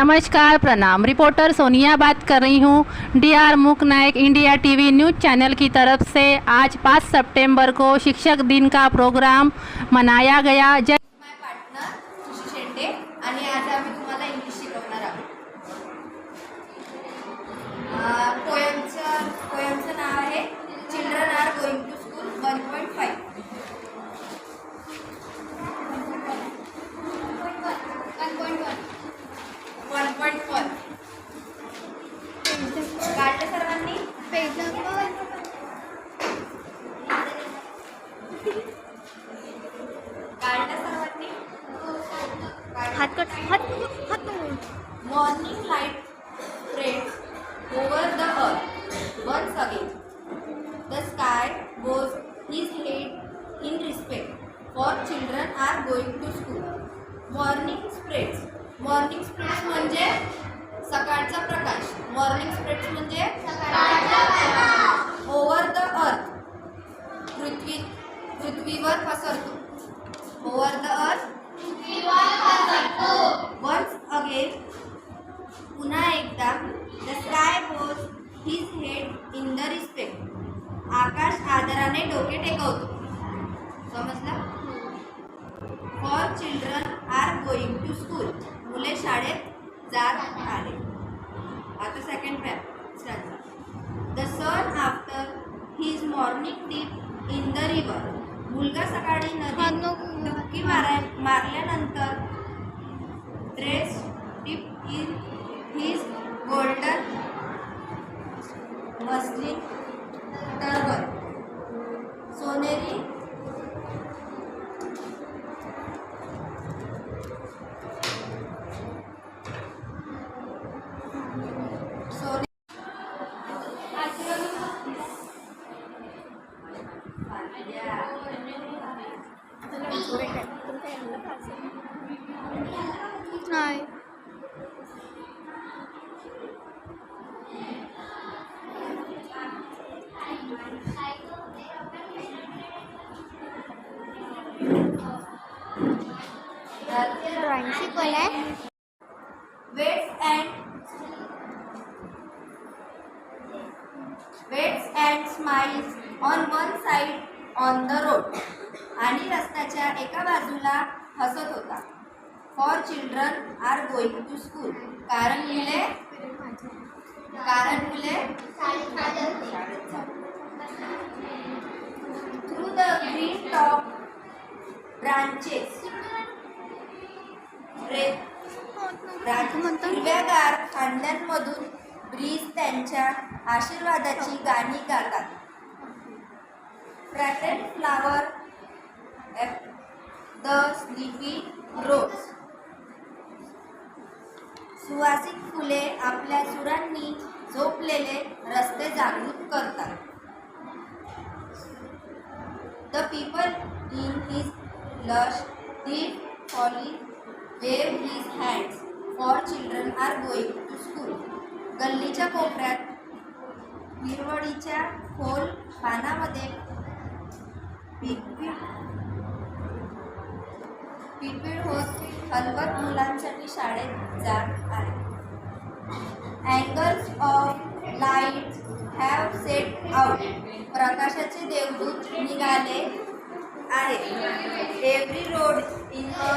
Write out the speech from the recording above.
नमस्कार, प्रणाम। रिपोर्टर सोनिया बात कर रही हूँ डीआर मूक नायक इंडिया टीवी न्यूज़ चैनल की तरफ से। आज 5 सितंबर को शिक्षक दिन का प्रोग्राम मनाया गया। माय पार्टनर खुशी शेंडे आणि आज आम्ही तुम्हाला इंग्लिश शिकवणार आहोत। पोयमचं नाव आहे children are going to school 1.5। 1.1 काढलं सर्वांनी? पेज नंबर काढलं सर्वांनी? हात morning light spreads over the earth once again. The sky bows his head in respect, for children are going to school. Morning spreads म्हणजे सकाळचा प्रकाश। मॉर्निंग स्प्रेड्स म्हणजे सकाळचा प्रकाश। Over the earth पृथ्वीवर पसरतो। ओव्हर द अर्थ पृथ्वीवर पसरतो। Once again पुन्हा एकदा। The sky bows his head in the respect आकाश आदराने डोके टेकवतो। समजलं? For children are going to school मुले शाळेत जात आले। आता second paragraph. The sun after his morning dip in the river मुलगा सकाळी नदीत डुबकी मारल्यानंतर dress dip in his golden muslin turban सोनेरी ड्राइंग शिकवलाय। Waits and smiles on one side on the road आणि रस्त्याच्या एका बाजूला हसत होता। For children are going to school कारण मुले शाळेत जातात। Through the green top branches हिरव्यागार फांद्यांमधून ब्रीज त्यांच्या आशीर्वादाची गाणी गातात। Fragrant flower the sleepy rose सुवासिक फुले आपल्या सुरांनी झोपलेले रस्ते जागृत करतात। The people in his lush deep foliage wave his hands for children are going to school गल्लीच्या कोपऱ्यात हिरवळीच्या खोल पानामध्ये पिळपिळ होत हलवत मुलांसाठी शाळेत जात आहे। Angles of light have set out प्रकाशाचे देवदूत निघाले आहेत। Every road in a